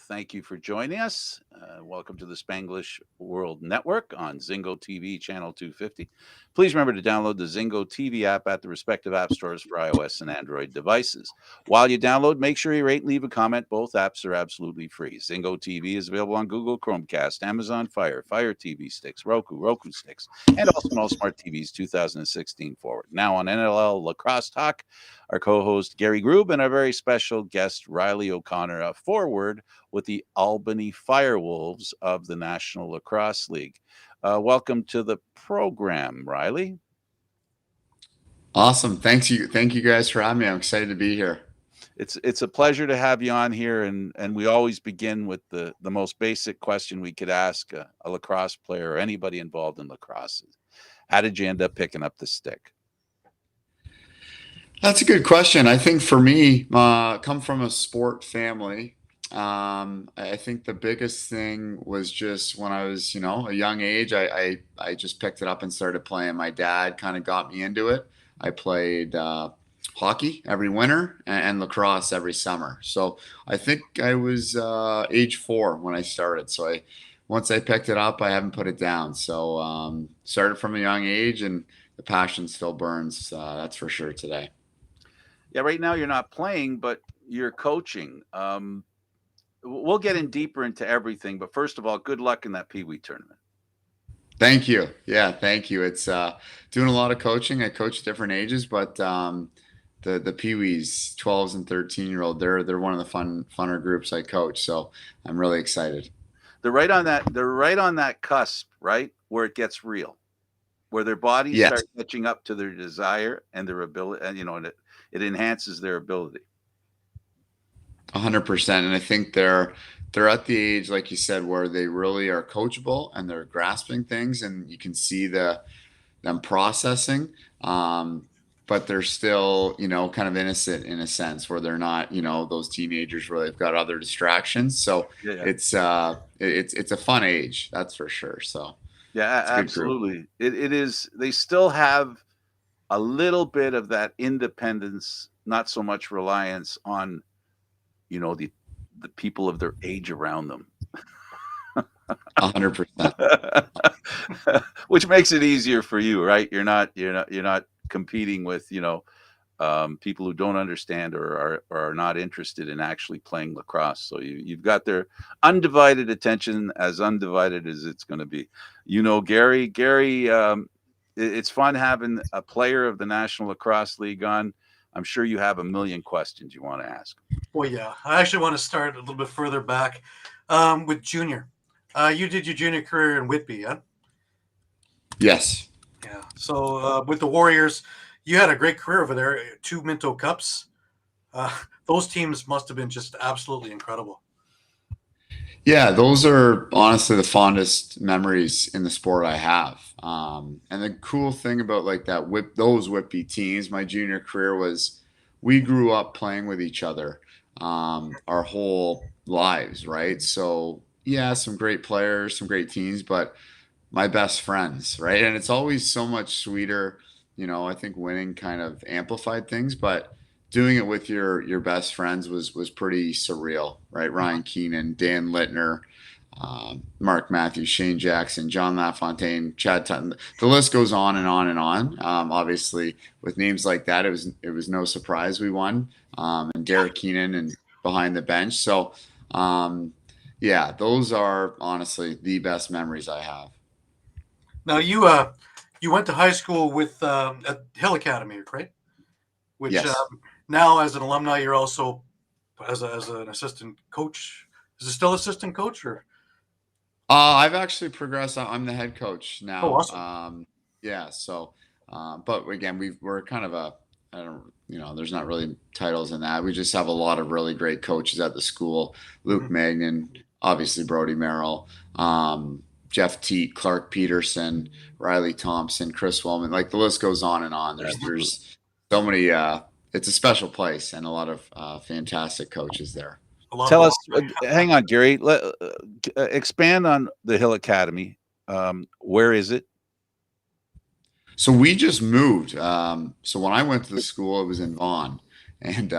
Thank you for joining us. Welcome to the Spanglish World Network on Zingo TV channel 250. Please remember to download the Zingo TV app at the respective app stores for iOS and Android devices. While you download, make sure you rate and leave a comment. Both apps are absolutely free. Zingo TV is available on Google Chromecast, Amazon Fire, Fire TV sticks, Roku sticks, and also on all smart TVs 2016 forward. Now on NLL Lacrosse Talk, our co-host Gary Groob and our very special guest Reilly O'Connor, a forward with the Albany Firewolves of the National Lacrosse League. Welcome to the program, Reilly. Awesome. Thank you guys for having me. I'm excited to be here. It's a pleasure to have you on here, and we always begin with the most basic question we could ask a lacrosse player or anybody involved in lacrosse. How did you end up picking up the stick? That's a good question. I think for me, come from a sport family. I think the biggest thing was just when I was, a young age, I just picked it up and started playing. My dad kind of got me into it. I played hockey every winter and lacrosse every summer. So I think I was age 4 when I started. So once I picked it up, I haven't put it down. So started from a young age, and the passion still burns. That's for sure today. Yeah, right now you're not playing, but you're coaching. We'll get in deeper into everything, but first of all, good luck in that Pee Wee tournament. Thank you. Yeah, thank you. It's doing a lot of coaching. I coach different ages, but the Pee Wees, 12s and 13-year-old, they're one of the funner groups I coach. So I'm really excited. They're right on that cusp, right, where it gets real, where their bodies Yes, start catching up to their desire and their ability, and and it enhances their ability. 100%. And I think they're at the age, like you said, where they really are coachable and they're grasping things, and you can see them processing. But they're still, kind of innocent in a sense, where they're not, those teenagers where they've got other distractions. So Yeah, it's a fun age, that's for sure. So yeah, it's a good group. absolutely. It is. They still have a little bit of that independence, not so much reliance on the people of their age around them. 100%. Which makes it easier for you, right? You're not competing with people who don't understand or are not interested in actually playing lacrosse. So you've got their undivided attention, as undivided as it's going to be. Gary, it's fun having a player of the National Lacrosse League on. I'm sure you have a million questions you want to ask. Well, yeah. I actually want to start a little bit further back with junior. You did your junior career in Whitby, yeah? Yes. Yeah. So with the Warriors, you had a great career over there. 2 Minto Cups. Uh, those teams must have been just absolutely incredible. Yeah, those are honestly the fondest memories in the sport I have. And the cool thing about like those Whitby teams, my junior career was we grew up playing with each other our whole lives, right? So yeah, some great players, some great teams, but my best friends, right? And it's always so much sweeter. I think winning kind of amplified things, but doing it with your best friends was pretty surreal, right? Ryan Keenan, Dan Littner, Mark Matthews, Shane Jackson, John LaFontaine, Chad Tutton. The list goes on and on and on. Obviously, with names like that, it was no surprise we won. And Derek Keenan and behind the bench. So, yeah, those are honestly the best memories I have. Now you went to high school with at Hill Academy, right? Which Yes. now as an alumni, you're also as an assistant coach. Is it still assistant coach or? I've actually progressed. I'm the head coach Oh, now. awesome. Yeah. So, but again, we're kind of I don't, there's not really titles in that. We just have a lot of really great coaches at the school. Luke Mhm. Magnan, obviously Brody Merrill, Jeff Teat, Clark Peterson, Riley Thompson, Chris Wellman. Like the list goes on and on. Absolutely. There's so many. It's a special place and a lot of fantastic coaches there. A lot of Tell us, alumni. hang on, Gary. Expand on the Hill Academy. Where is it? So we just moved. So when I went to the school, it was in Vaughan, and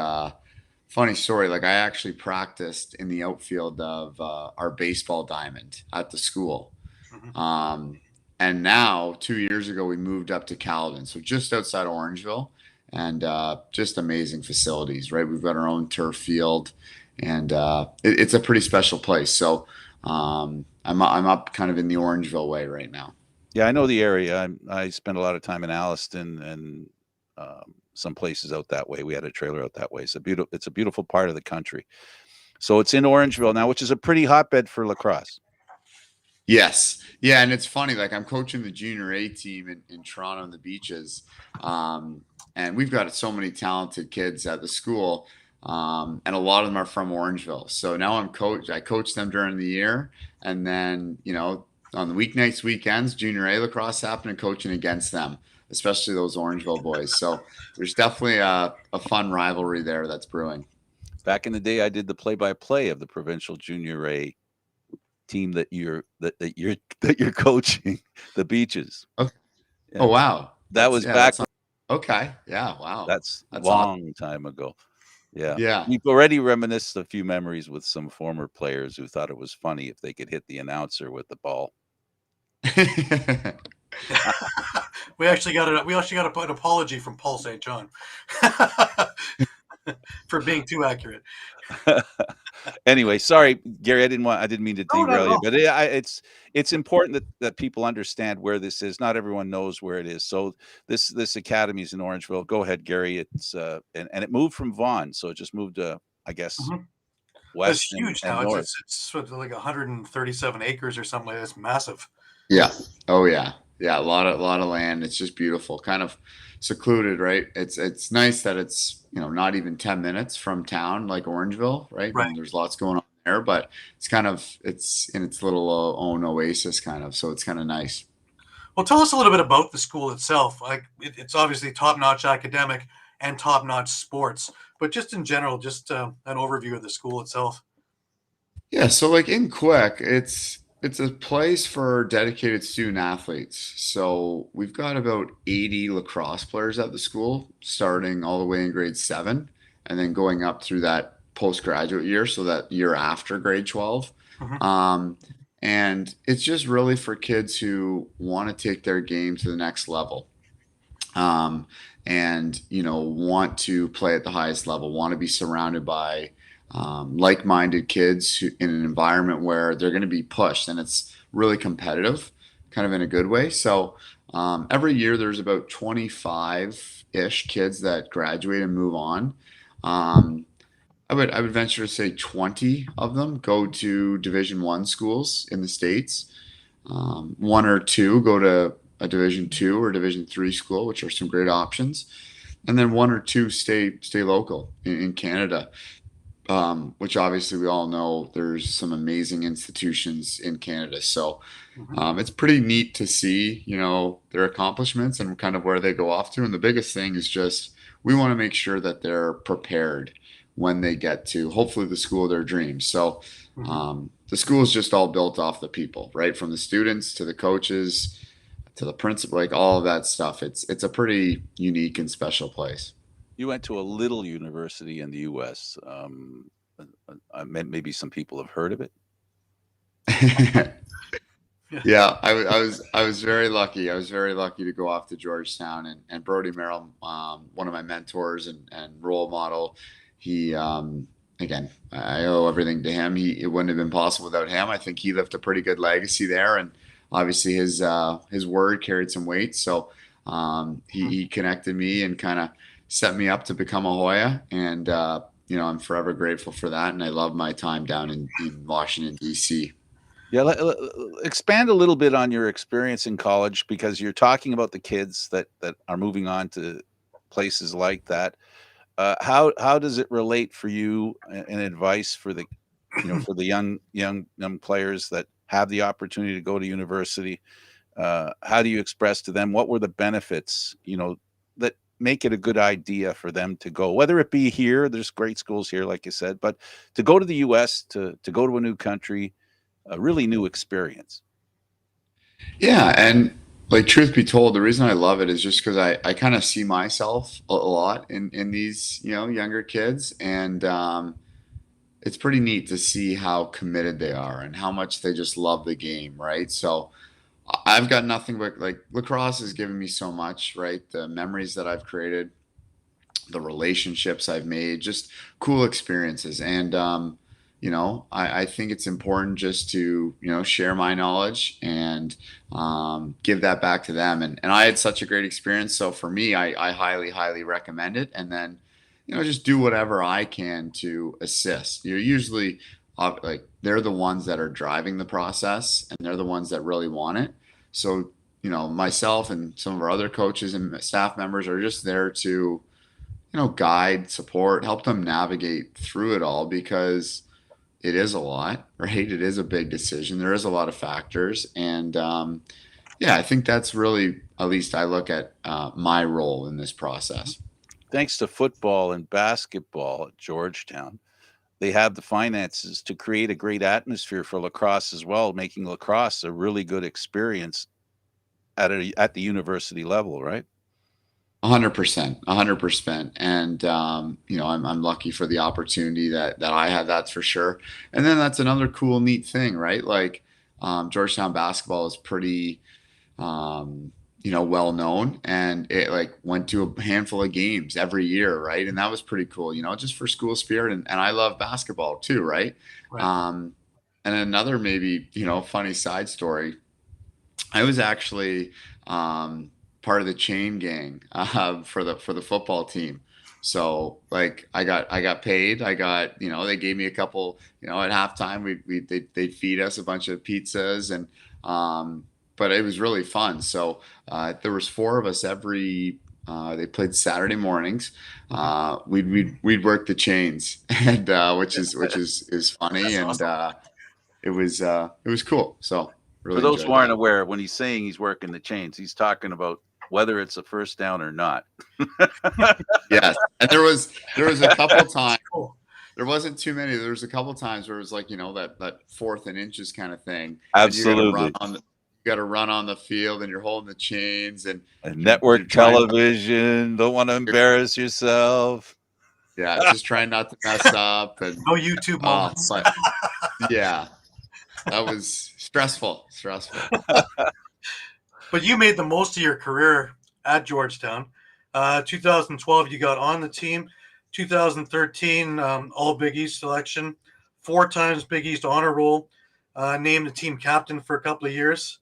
funny story. Like I actually practiced in the outfield of our baseball diamond at the school. Mhm. And now 2 years ago, we moved up to Caledon, so just outside Orangeville, and just amazing facilities, right? We've got our own turf field, and it's a pretty special place. So I'm up kind of in the Orangeville way right now. Yeah, I know the area. I spent a lot of time in Alliston and some places out that way. We had a trailer out that way. It's a beautiful part of the country. So it's in Orangeville now, which is a pretty hotbed for lacrosse. Yes. Yeah. And it's funny, like I'm coaching the junior A team in Toronto on the beaches. And we've got so many talented kids at the school. And a lot of them are from Orangeville. So now I coach them during the year. And then, on the weeknights, weekends, junior A lacrosse happening, coaching against them, especially those Orangeville boys. So there's definitely a fun rivalry there that's brewing. Back in the day, I did the play-by-play of the provincial junior A team that you're coaching, the Beaches. Okay. Yeah. Oh wow, That was back. Okay, yeah, wow, That's that's long time ago. Yeah. Yeah. We've already reminisced a few memories with some former players who thought it was funny if they could hit the announcer with the ball. We actually got an apology from Paul St. John for being too accurate. Anyway, sorry, Gary. I didn't mean to No, not at derail you, all. but it's important that people understand where this is. Not everyone knows where it is. So this academy is in Orangeville. Go ahead, Gary. It's and it moved from Vaughan, so it just moved to, I guess, Mhm. west It's huge and now. north. It's sort of like 137 acres or something like that. It's massive. Yeah. Oh yeah. Yeah. A lot of land. It's just beautiful. Kind of secluded, right? It's nice that it's not even 10 minutes from town like Orangeville, right? Right. And there's lots going on there, but it's in its little own oasis kind of. So it's kind of nice. Well, tell us a little bit about the school itself. Like it's obviously top-notch academic and top-notch sports, but just in general, just an overview of the school itself. Yeah, so like in Quebec, it's a place for dedicated student athletes. So we've got about 80 lacrosse players at the school, starting all the way in grade 7 and then going up through that postgraduate year, so that year after grade 12. Mhm. And it's just really for kids who want to take their game to the next level. um, and want to play at the highest level, want to be surrounded by like-minded kids in an environment where they're going to be pushed, and it's really competitive, kind of in a good way. So every year there's about 25-ish kids that graduate and move on. Um, I would venture to say 20 of them go to Division 1 schools in the States. One or two go to a Division 2 or Division 3 school, which are some great options, and then one or two stay local in Canada, which obviously we all know there's some amazing institutions in Canada. So Mhm. it's pretty neat to see, their accomplishments and kind of where they go off to. And the biggest thing is just we want to make sure that they're prepared when they get to hopefully the school of their dreams. So Mhm. the school is just all built off the people, right? From the students to the coaches to the principal, like all of that stuff. It's a pretty unique and special place. You went to a little university in the U.S. Maybe some people have heard of it. Yeah. Yeah, I was very lucky. I was very lucky to go off to Georgetown, and Brody Merrill, one of my mentors and role model. He again, I owe everything to him. It wouldn't have been possible without him. I think he left a pretty good legacy there, and obviously his word carried some weight. So he connected me and kind of set me up to become a Hoya, and I'm forever grateful for that. And I love my time down in Washington D.C. Yeah, expand a little bit on your experience in college, because you're talking about the kids that are moving on to places like that. How does it relate for you, and advice for the for the young players that have the opportunity to go to university? How do you express to them what were the benefits, that make it a good idea for them to go, whether it be here, there's great schools here, like you said, but to go to the US, to go to a new country, a really new experience. Yeah, and Like, truth be told, the reason I love it is just because I kind of see myself a lot in these, younger kids. And it's pretty neat to see how committed they are and how much they just love the game, right? So I've got nothing but, like, lacrosse has given me so much, right? The memories that I've created, the relationships I've made, just cool experiences. And, I think it's important just to, share my knowledge and give that back to them. And I had such a great experience. So for me, I highly, highly recommend it. And then, just do whatever I can to assist. You're usually like, they're the ones that are driving the process and they're the ones that really want it. So, myself and some of our other coaches and staff members are just there to, guide, support, help them navigate through it all because it is a lot, right? It is a big decision. There is a lot of factors. And yeah, I think that's really, at least I look at my role in this process. Thanks to football and basketball at Georgetown, they have the finances to create a great atmosphere for lacrosse as well, making lacrosse a really good experience at the university level, right? 100%, 100%. And, I'm lucky for the opportunity that I had, that's for sure. And then that's another cool, neat thing, right? Like, Georgetown basketball is pretty, well known, and it, like, went to a handful of games every year, right? And that was pretty cool, just for school spirit. And I love basketball too, right? Right. And another, maybe, funny side story. I was actually, part of the chain gang for the football team. So, like, I got paid. They gave me a couple. At halftime, they'd feed us a bunch of pizzas, and but it was really fun. So there was four of us every. They played Saturday mornings. We'd work the chains, and which is funny. That's And awesome. it was cool. So For really those who enjoyed aren't that. aware, when he's saying he's working the chains, he's talking about whether it's a first down or not. Yes, and there was a couple times. Cool. There wasn't too many. There was a couple times where it was like, that fourth and inches kind of thing, and Absolutely. you got to run on the field, and you're holding the chains, and And you're network trying, television, don't want to embarrass yourself. yeah, just trying not to mess up, and No YouTube moments. but yeah, that was stressful. But you made the most of your career at Georgetown. 2012, you got on the team. 2013, All Big East selection. 4 times Big East honor roll. Named the team captain for a couple of years.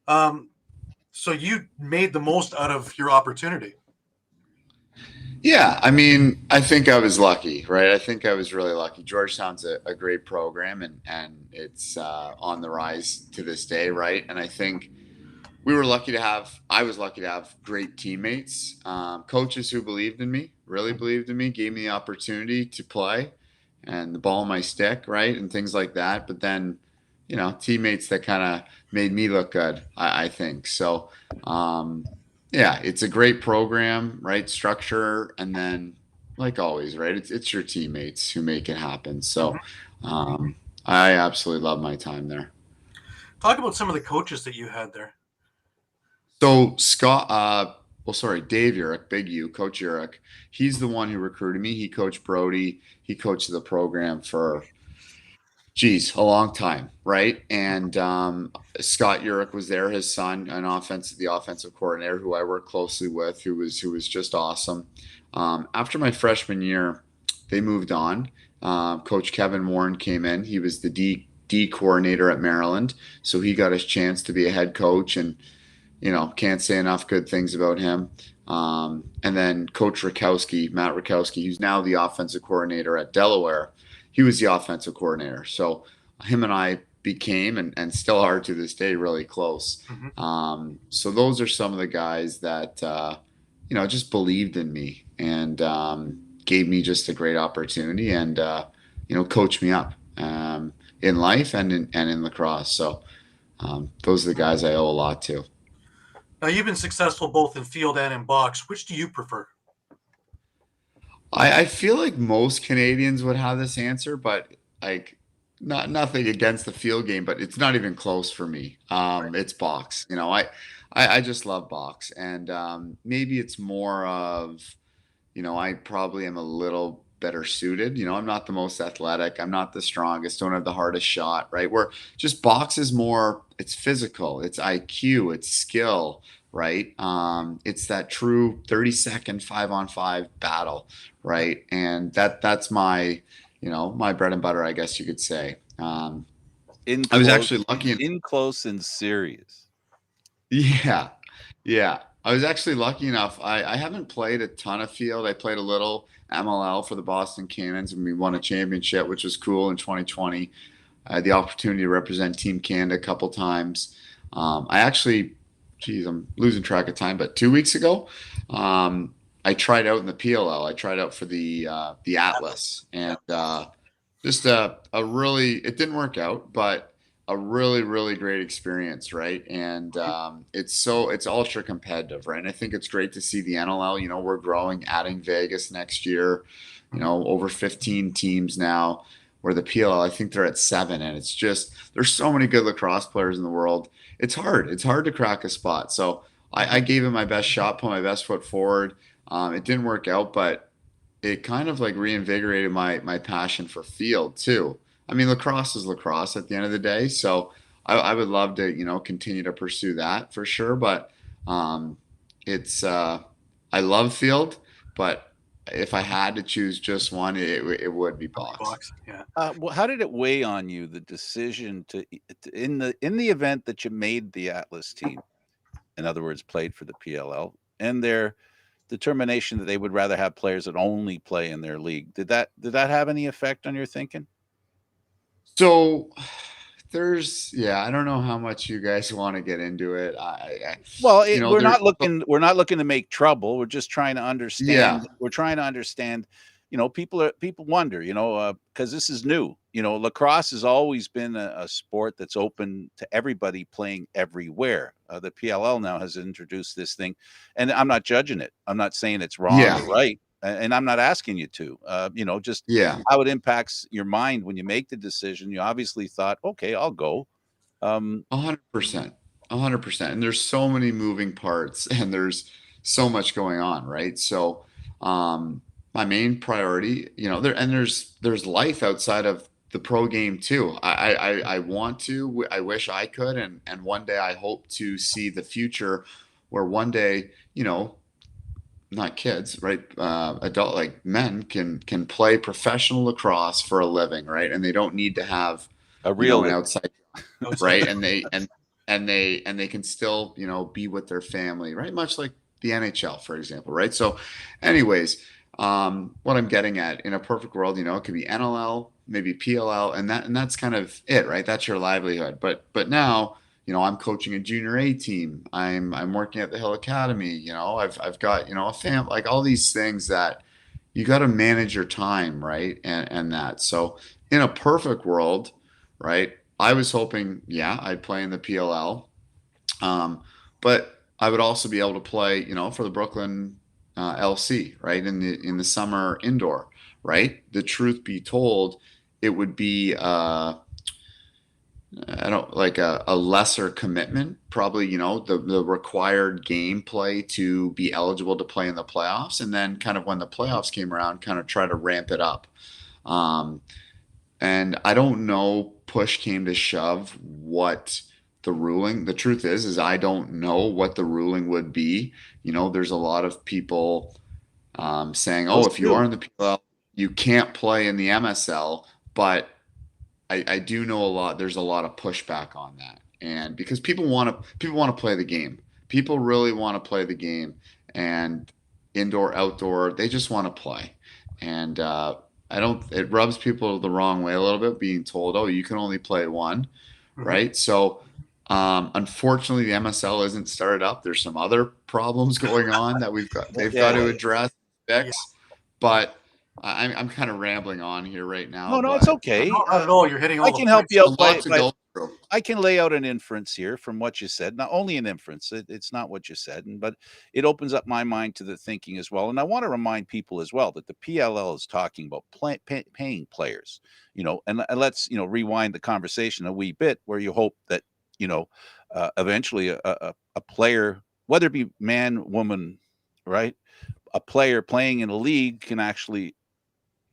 So you made the most out of your opportunity. Yeah, I mean, I think I was lucky, right? I think I was really lucky. Georgetown's a great program, and it's on the rise to this day, right? And I think I was lucky to have great teammates, coaches who believed in me, really believed in me, gave me the opportunity to play and the ball in my stick, right? And things like that. But then, teammates that kind of made me look good, I think. So, yeah, it's a great program, right? Structure. And then, like always, right? It's your teammates who make it happen. So, I absolutely love my time there. Talk about some of the coaches that you had there. So Scott, Dave Urich, Big U, Coach Urich, he's the one who recruited me. He coached Brody. He coached the program for, geez, a long time, right? And Scott Urich was there, his son, the offensive coordinator, who I worked closely with, who was just awesome. After my freshman year, they moved on. Coach Kevin Warren came in. He was the D coordinator at Maryland, so he got his chance to be a head coach, and can't say enough good things about him. And then Coach Matt Rakowski, who's now the offensive coordinator at Delaware, he was the offensive coordinator. So him and I became, and still are to this day, really close. So those are some of the guys that, just believed in me and gave me just a great opportunity and, coached me up in life and in lacrosse. So those are the guys I owe a lot to. Now, you've been successful both in field and in box. Which do you prefer? I feel like most Canadians would have this answer, but, like, nothing against the field game, but it's not even close for me. It's box. I just love box, and maybe it's more of, I probably am a little better suited. I'm not the most athletic. I'm not the strongest. Don't have the hardest shot, right? Where just box is more, it's physical, it's IQ, it's skill, right? It's that true 30-second 5-on-5 battle, right? And that's my, my bread and butter, I guess you could say. I was actually lucky. In close and serious. Yeah. Yeah. I was actually lucky enough. I haven't played a ton of field. I played a little MLL for the Boston Cannons, and we won a championship, which was cool in 2020. I had the opportunity to represent Team Canada a couple times. I actually, I'm losing track of time, but 2 weeks ago, I tried out in the PLL. I tried out for the Atlas, and just a really, it didn't work out, but a really, really great experience, right? And it's ultra competitive, right? And I think it's great to see the NLL, we're growing, adding Vegas next year, over 15 teams now, where the PLL, I think they're at 7. And it's just, there's so many good lacrosse players in the world. It's hard to crack a spot. So I gave it my best shot, put my best foot forward. It didn't work out, but it kind of like reinvigorated my passion for field too. I mean, lacrosse is lacrosse at the end of the day. So I would love to, continue to pursue that for sure. But it's I love field, but if I had to choose just one, it would be box. Yeah. Well, how did it weigh on you, the decision to in the event that you made the Atlas team, in other words, played for the PLL, and their determination that they would rather have players that only play in their league? Did that have any effect on your thinking? So I don't know how much you guys want to get into it. We're not looking to make trouble. We're just trying to understand. Yeah. We're trying to understand, people wonder, because this is new. Lacrosse has always been a sport that's open to everybody playing everywhere. The PLL now has introduced this thing, and I'm not judging it. I'm not saying it's wrong or right. And I'm not asking you to, just how it impacts your mind when you make the decision. You obviously thought, okay, I'll go. 100%. And there's so many moving parts, and there's so much going on, right? So, my main priority, there's life outside of the pro game too. I wish I could, and one day I hope to see the future where one day, not kids, right? Adult, like men can play professional lacrosse for a living, right? And they don't need to have a real an outside, right? And they can still, be with their family, right? Much like the NHL, for example, right? So, anyways, what I'm getting at, in a perfect world, it could be NLL, maybe PLL, and that's kind of it, right? That's your livelihood. But now, I'm coaching a junior A team. I'm working at the Hill Academy. I've got, a family, like all these things that you got to manage your time, right? And that. So in a perfect world, right, I was hoping, I'd play in the PLL. But I would also be able to play, for the Brooklyn LC, right, in the summer indoor, right? The truth be told, it would be I don't like a lesser commitment, probably, the required gameplay to be eligible to play in the playoffs. And then kind of when the playoffs came around, kind of try to ramp it up. And I don't know, push came to shove, what the truth is I don't know what the ruling would be. There's a lot of people saying, if you are in the PLL, you can't play in the MSL, but I do know there's a lot of pushback on that. And because people want to play the game. People really want to play the game, and indoor, outdoor, they just want to play. And it rubs people the wrong way a little bit, being told, you can only play one, right? So, unfortunately the MSL isn't started up. There's some other problems going on that they've got to address, fix, but I'm kind of rambling on here right now. No, it's okay. Not at all. You're hitting all I can help you out. Lots of goals I can lay out an inference here from what you said. Not only an inference, it's not what you said, but it opens up my mind to the thinking as well. And I want to remind people as well that the PLL is talking about paying players, and let's, rewind the conversation a wee bit where you hope that, eventually a player, whether it be man, woman, right? A player playing in a league can actually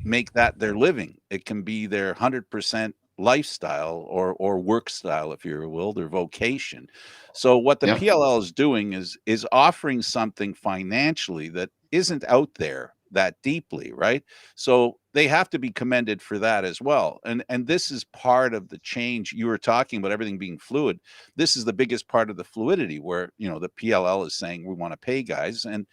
make that their living. It can be their 100% lifestyle or work style, if you will, their vocation. So what the Yep. PLL is doing is offering something financially that isn't out there that deeply, right? So they have to be commended for that as well. And this is part of the change. You were talking about everything being fluid. This is the biggest part of the fluidity where, the PLL is saying we want to pay guys, and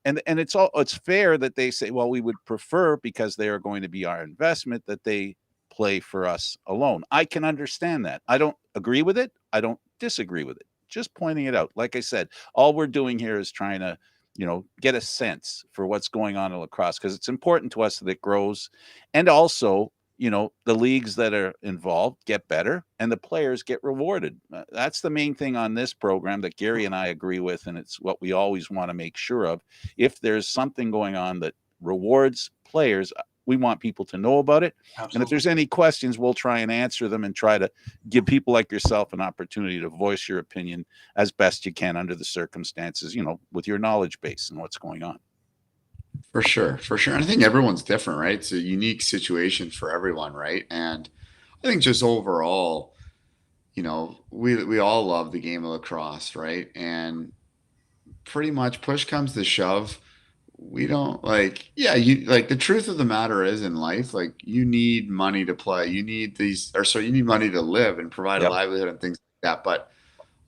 it's fair that they say, well, we would prefer, because they are going to be our investment, that they play for us alone. I can understand that. I don't agree with it. I don't disagree with it. Just pointing it out. Like I said, all we're doing here is trying to, get a sense for what's going on in lacrosse, because it's important to us that it grows. And also, the leagues that are involved get better and the players get rewarded. That's the main thing on this program that Gary and I agree with. And it's what we always want to make sure of. If there's something going on that rewards players, we want people to know about it. Absolutely. And if there's any questions, we'll try and answer them and try to give people like yourself an opportunity to voice your opinion as best you can under the circumstances, with your knowledge base and what's going on. For sure. And I think everyone's different, right? It's a unique situation for everyone, right? And I think just overall, we all love the game of lacrosse, right? And pretty much push comes to shove, we don't the truth of the matter is, in life, like, you need money to play. You need you need money to live and provide a livelihood and things like that. But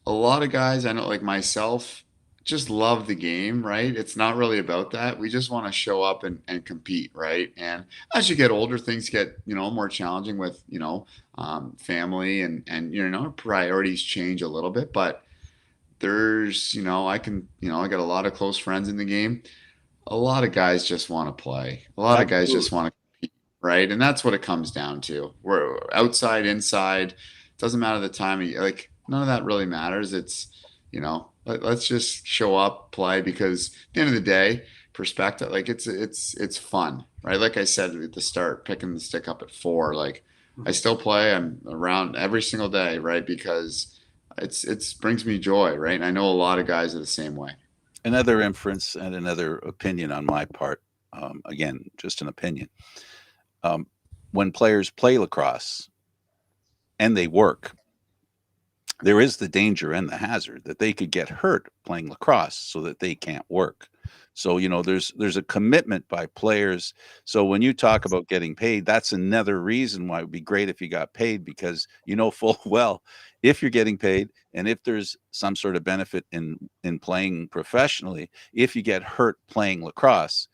a lot of guys, I know, like myself, just love the game, right? It's not really about that. We just want to show up and compete, right? And as you get older, things get, more challenging with, family and priorities change a little bit. But there's, I got a lot of close friends in the game. A lot of guys just want to play. A lot of guys just want to compete, right? And that's what it comes down to. We're outside, inside, doesn't matter the time. Like, none of that really matters. It's, let's just show up, play, because at the end of the day, perspective, like, it's fun, right? Like I said at the start, picking the stick up at 4, like, I still play. I'm around every single day, right? Because it's brings me joy, right? And I know a lot of guys are the same way. Another inference and another opinion on my part, again, just an opinion. When players play lacrosse and they work, there is the danger and the hazard that they could get hurt playing lacrosse so that they can't work. So, there's a commitment by players. So when you talk about getting paid, that's another reason why it would be great if you got paid, because full well, if you're getting paid and if there's some sort of benefit in playing professionally, if you get hurt playing lacrosse,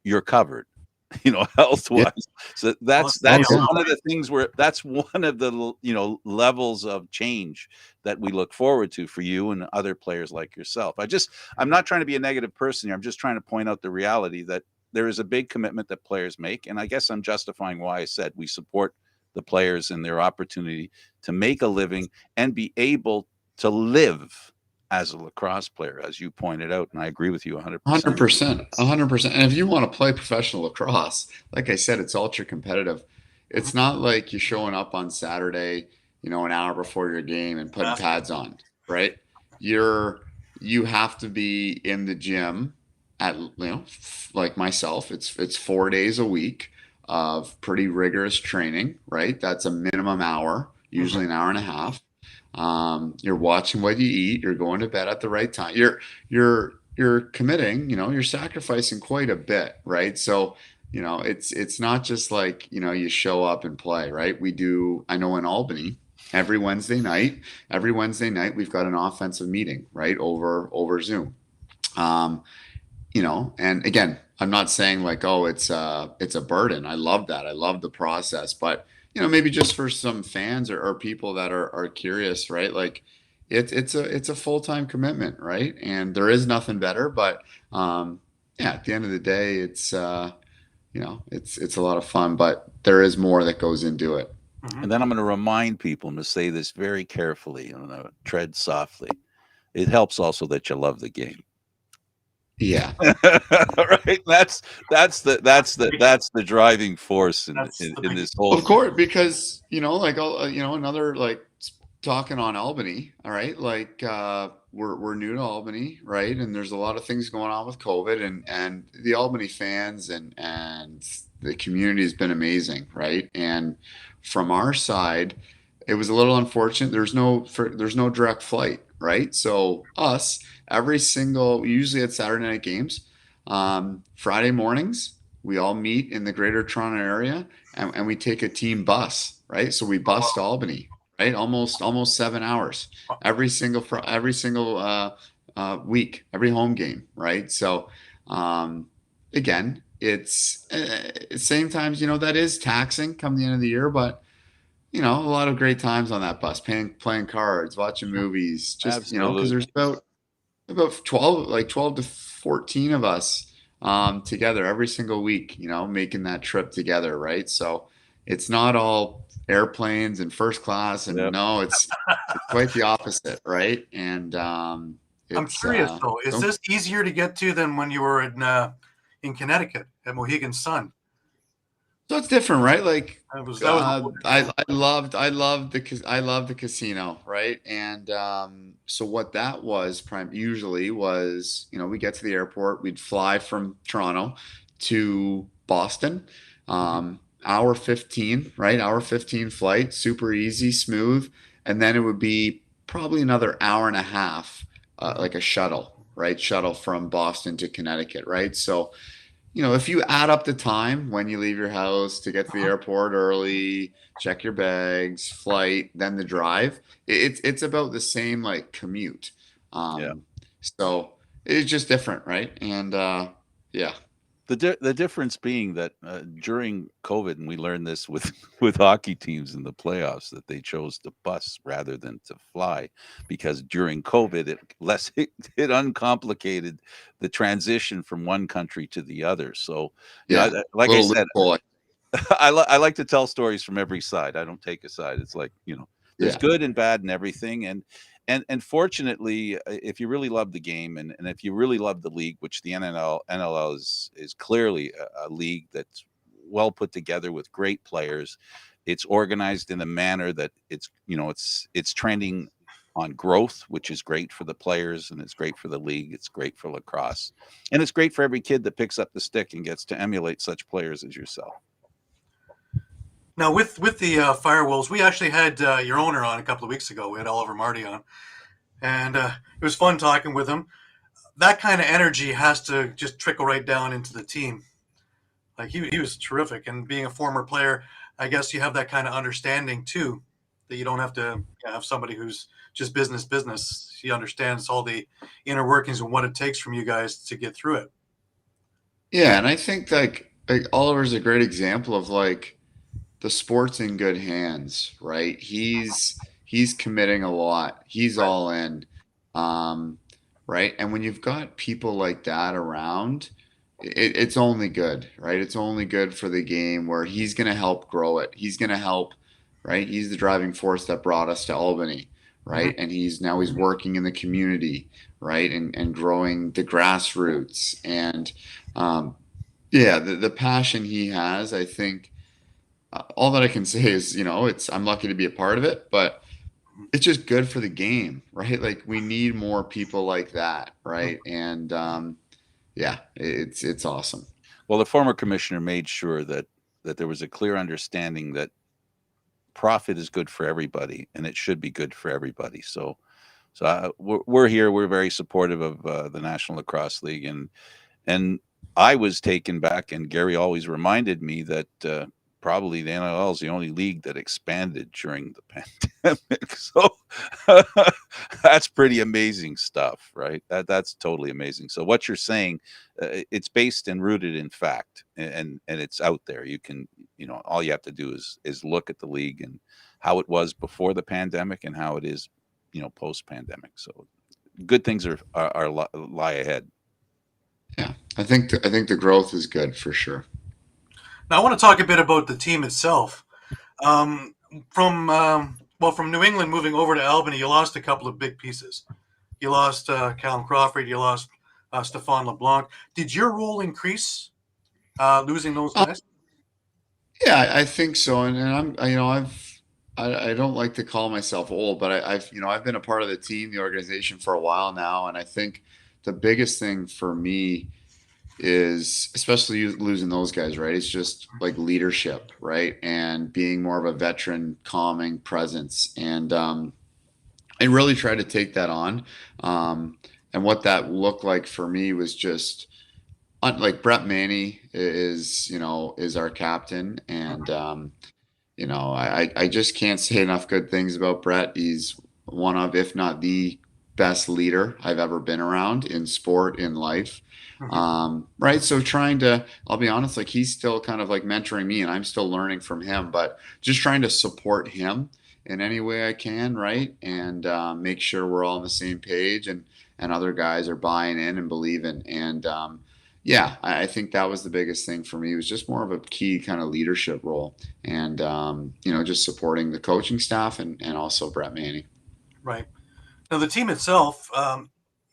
you're covered, health wise. So that's one of the things that's one of the, levels of change that we look forward to for you and other players like yourself. I'm not trying to be a negative person here. I'm just trying to point out the reality that there is a big commitment that players make. And I guess I'm justifying why I said we support the players and their opportunity to make a living and be able to live as a lacrosse player, as you pointed out. And I agree with you 100%. 100%. And if you want to play professional lacrosse, like I said, it's ultra competitive. It's not like you're showing up on Saturday, an hour before your game and putting pads on, right? You have to be in the gym at, like myself, it's 4 days a week of pretty rigorous training, right? That's a minimum hour, usually an hour and a half. You're watching what you eat. You're going to bed at the right time. You're committing. You're sacrificing quite a bit, right? So, it's not just like you show up and play, right? I know in Albany, every Wednesday night we've got an offensive meeting, right, over Zoom. And again, I'm not saying like, oh, it's a burden. I love that. I love the process, but maybe just for some fans or people that are curious, right? Like it's a full-time commitment, right? And there is nothing better, but at the end of the day, it's a lot of fun, but there is more that goes into it. Mhm. And then I'm going to remind people to say this very carefully and tread softly. It helps also that you love the game. Yeah. Right. That's the driving force That's the in big. this whole. Of course, because another like talking on Albany. All right, like we're new to Albany, right? And there's a lot of things going on with COVID, and the Albany fans and the community has been amazing, right? And from our side, it was a little unfortunate. There's no direct flight, right? So us usually at Saturday night games, Friday mornings we all meet in the Greater Toronto area and we take a team bus, right? So we bus to Albany, right? Almost 7 hours every single week, every home game, right? So again, it's same times, that is taxing come the end of the year, but a lot of great times on that bus, playing cards, watching movies, just because there's Absolutely. about 12 to 14 of us together every single week, making that trip together, right? So it's not all airplanes and first class, and Yep. no, it's quite the opposite, right? And I'm it's curious though. Is so this easier to get to than when you were in Connecticut at Mohegan Sun? so it's different, right? Like That was I love the casino, right? And so what that was usually was, we get to the airport, we'd fly from Toronto to Boston, hour 15, right? Hour 15 flight, super easy, smooth, and then it would be probably another hour and a half, like a shuttle, right? Shuttle from Boston to Connecticut, right? So if you add up the time when you leave your house to get to the airport early, check your bags, flight, then the drive, it's about the same like commute. Yeah. So it's just different, right? And yeah, The difference being that during COVID, and we learned this with with hockey teams in the playoffs, that they chose to bus rather than to fly, because during COVID it uncomplicated the transition from one country to the other. So yeah, like I little said, loophole. I like to tell stories from every side. I don't take a side. It's like, there's Yeah, good and bad and everything. And fortunately, if you really love the game and if you really love the league, which the NLL is clearly a league that's well put together with great players. It's organized in a manner that it's trending on growth, which is great for the players and it's great for the league. It's great for lacrosse. And it's great for every kid that picks up the stick and gets to emulate such players as yourself. Now with the Firewolves, we actually had your owner on a couple of weeks ago. We had Oliver Marty on, and it was fun talking with him. That kind of energy has to just trickle right down into the team. Like he was terrific, and being a former player, I guess you have that kind of understanding too, that you don't have to have somebody who's just business. He understands all the inner workings and what it takes from you guys to get through it. yeah, and I think like Oliver's a great example of like the sport's in good hands, right? He's committing a lot. He's Right. all in. Um, right? And when you've got people like that around, it's only good, right? It's only good for the game where he's going to help grow it. He's going to help, right? He's the driving force that brought us to Albany, Mm-hmm. right? And he's working in the community, right? And growing the grassroots. And yeah, the passion he has, I think all that I can say is, I'm lucky to be a part of it, but it's just good for the game, right? Like we need more people like that, right? And yeah, it's awesome. Well, the former commissioner made sure that there was a clear understanding that profit is good for everybody and it should be good for everybody. So we're here. We're very supportive of the National Lacrosse League, and I was taken back. And Gary always reminded me that probably the NLL is the only league that expanded during the pandemic. So that's pretty amazing stuff, right? That's totally amazing. So what you're saying, it's based and rooted in fact, and it's out there. You can, all you have to do is look at the league and how it was before the pandemic and how it is, post pandemic. So good things lie ahead. Yeah, I think the growth is good for sure. Now I want to talk a bit about the team itself. from New England moving over to Albany, you lost a couple of big pieces. You lost Callum Crawford. You lost Stephane LeBlanc. Did your role increase losing those guys? Yeah, I think so. And I don't like to call myself old, but I've been a part of the team, the organization for a while now. And I think the biggest thing for me is, especially losing those guys, right? It's just like leadership, right? And being more of a veteran, calming presence. And I really tried to take that on. Um, and what that looked like for me was just like Brett Manny is our captain, and I just can't say enough good things about Brett. He's one of, if not the best leader I've ever been around in sport, in life. Mhm. Right. So I'll be honest, like he's still kind of like mentoring me and I'm still learning from him, but just trying to support him in any way I can. Right. And make sure we're all on the same page and other guys are buying in and believing. And yeah, I think that was the biggest thing for me. It was just more of a key kind of leadership role and, just supporting the coaching staff and also Brett Manny. Right. Now the team itself,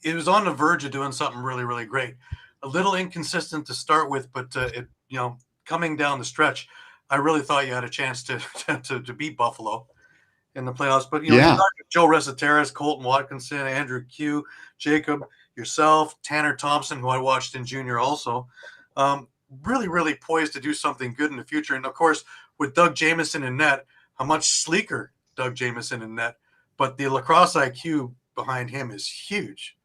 it was on the verge of doing something really, really great. A little inconsistent to start with, but coming down the stretch, I really thought you had a chance to to beat Buffalo in the playoffs. But you Yeah. started with Joe Reseteras, Colton Watkinson, Andrew Q, Jacob, yourself, Tanner Thompson, who I watched in junior also. Um, Really, really poised to do something good in the future. And of course, with Doug Jamieson in net, a much sleeker Doug Jamieson in net, but the lacrosse IQ behind him is huge.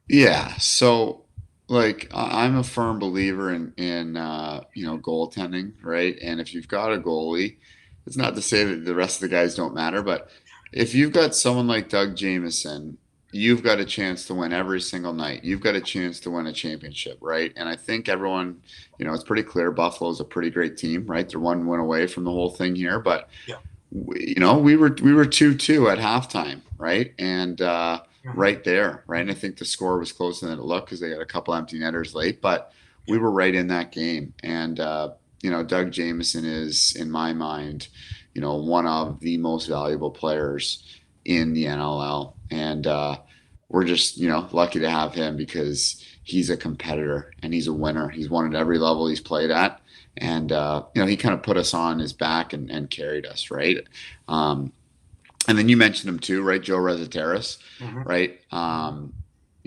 Yeah. So like I'm a firm believer in goaltending, right? And if you've got a goalie, it's not to say that the rest of the guys don't matter, but if you've got someone like Doug Jamieson, you've got a chance to win every single night. You've got a chance to win a championship, right? And I think everyone, it's pretty clear Buffalo's a pretty great team, right? They're one win away from the whole thing here, but Yeah. we were 2-2 at halftime, right? And Mhm. right there, right? And I think the score was closer than it looked because they got a couple empty netters late, but we Yeah. were right in that game. And Doug Jamieson is, in my mind, one of the most valuable players in the NLL, and we're just lucky to have him because he's a competitor and he's a winner. He's won at every level he's played at, and he kind of put us on his back and carried us, right? Um, and then you mentioned him too, right? Joe Reseteras, Mhm. right? An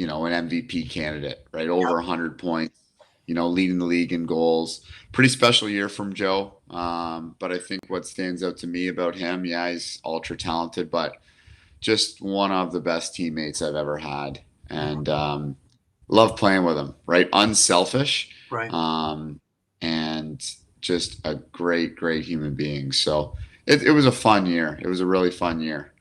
MVP candidate, right? Over 100 points, leading the league in goals. Pretty special year from Joe. But I think what stands out to me about him, yeah, he's ultra talented, but just one of the best teammates I've ever had. Mhm. And love playing with him, right? Unselfish, Right. and just a great, great human being. So it was a fun year. It was a really fun year.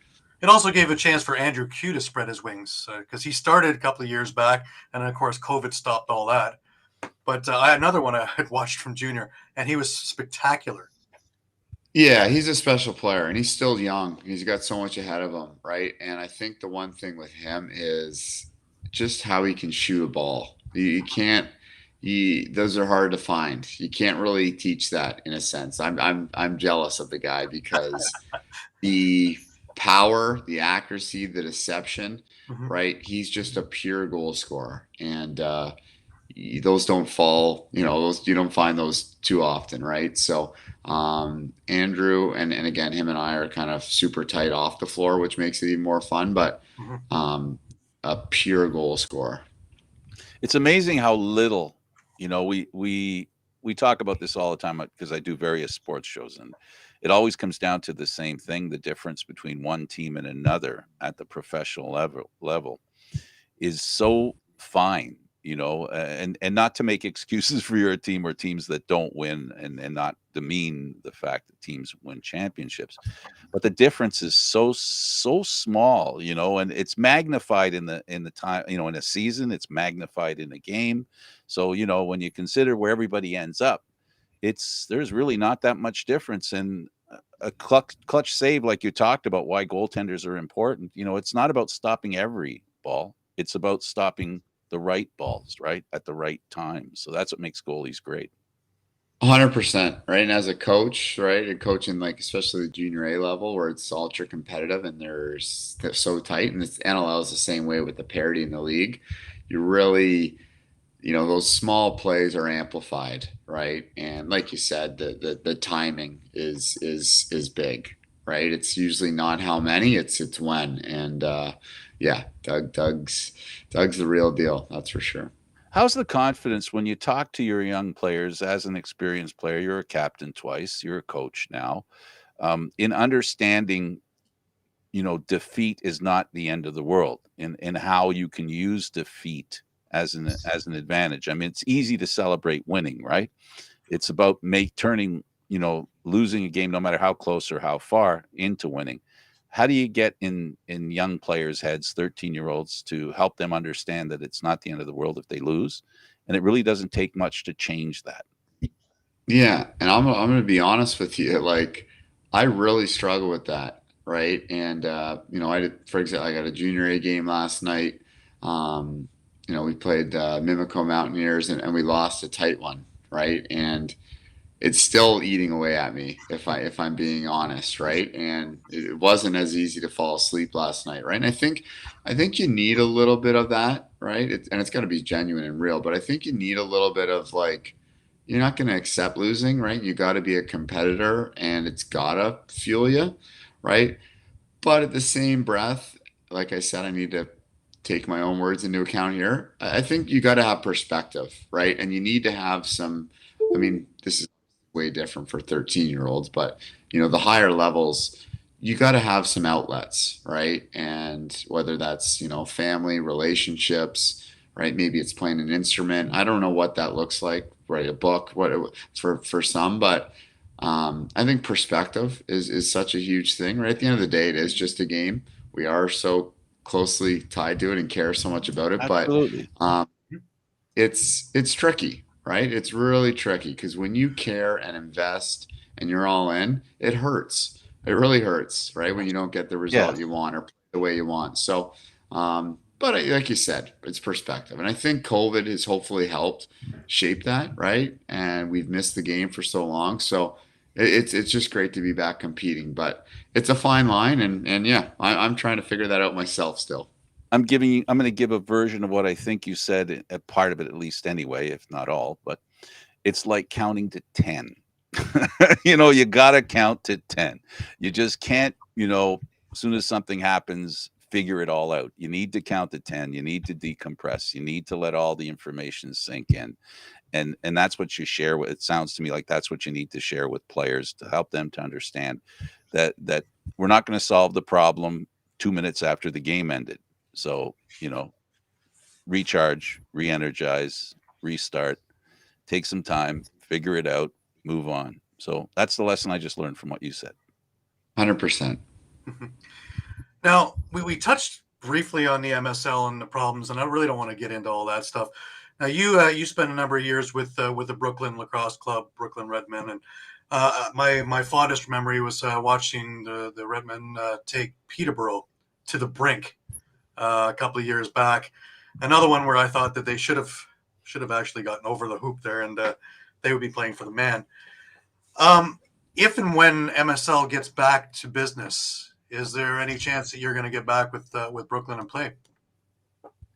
It also gave a chance for Andrew Q to spread his wings because he started a couple of years back, and then of course COVID stopped all that. But I had another one I had watched from junior, and he was spectacular. Yeah, he's a special player and he's still young. He's got so much ahead of him, right? And I think the one thing with him is just how he can shoot a ball. You can't those are hard to find. You can't really teach that in a sense. I'm jealous of the guy because the power, the accuracy, the deception, Mhm. right? He's just a pure goal scorer. And those don't fall, those you don't find those too often, right? So Andrew and again him and I are kind of super tight off the floor, which makes it even more fun, but Mhm. um, a pure goal scorer. It's amazing how little, we talk about this all the time because I do various sports shows, and it always comes down to the same thing: the difference between one team and another at the professional level is so fine, and not to make excuses for your team or teams that don't win, and not demean the fact that teams win championships, but the difference is so small, and it's magnified in the time, in a season, it's magnified in a game. So, when you consider where everybody ends up, there's really not that much difference. And a clutch save, like you talked about, why goaltenders are important. It's not about stopping every ball. It's about stopping the right balls, right, at the right time. So that's what makes goalies great. 100%, right? And as a coach, right, and coaching like especially the junior A level where it's ultra competitive and they're so tight, and it's NLL is the same way with the parity in the league. You really, those small plays are amplified, right? And like you said, the timing is big, right? It's usually not how many, it's when. And yeah, Doug's the real deal, that's for sure. How's the confidence when you talk to your young players as an experienced player? You're a captain twice, you're a coach now, in understanding, defeat is not the end of the world, in how you can use defeat as an advantage. I mean, it's easy to celebrate winning, right? It's about turning, losing a game, no matter how close or how far, into winning. How do you get in young players' heads, 13-year-olds, to help them understand that it's not the end of the world if they lose, and it really doesn't take much to change that? Yeah, and I'm gonna be honest with you, like I really struggle with that, right? And I did, for example, I got a junior A game last night. Um, we played Mimico Mountaineers and we lost a tight one, right? And it's still eating away at me if I'm being honest, right? And it wasn't as easy to fall asleep last night, right? And I think you need a little bit of that, right? And it's got to be genuine and real, but I think you need a little bit of like you're not going to accept losing, right? You got to be a competitor and it's got to fuel you, right? But at the same breath, like I said, I need to take my own words into account here. I think you got to have perspective, right? And you need to have some, I mean, this is way different for 13-year-olds, but the higher levels, you got to have some outlets, right? And whether that's, family, relationships, right? Maybe it's playing an instrument. I don't know what that looks like, write a book, for some, but I think perspective is such a huge thing, right? At the end of the day, it is just a game. We are so closely tied to it and care so much about it, but Absolutely. um, it's tricky, right? It's really tricky because when you care and invest and you're all in, it hurts. It really hurts, right? When you don't get the result Yes. you want or play the way you want. So, but like you said, it's perspective, and I think COVID has hopefully helped shape that, right? And we've missed the game for so long, so it's just great to be back competing. But it's a fine line, and yeah, I'm trying to figure that out myself still. I'm going to give a version of what I think you said, a part of it at least anyway, if not all, but it's like counting to 10. You got to count to 10. You just can't, as soon as something happens, figure it all out. You need to count to 10. You need to decompress. You need to let all the information sink in. And that's what you share with. It sounds to me like that's what you need to share with players to help them to understand that we're not going to solve the problem 2 minutes after the game ended. So, recharge, re-energize, restart, take some time, figure it out, move on. So that's the lesson I just learned from what you said. 100%. Now, we touched briefly on the MSL and the problems, and I really don't want to get into all that stuff. Now, you spent a number of years with the Brooklyn Lacrosse Club, Brooklyn Redmen, and my fondest memory was watching the Redmen take Peterborough to the brink a couple of years back. Another one where I thought that they should have actually gotten over the hoop there, and they would be playing for the man. If and when MSL gets back to business, is there any chance that you're going to get back with Brooklyn and play?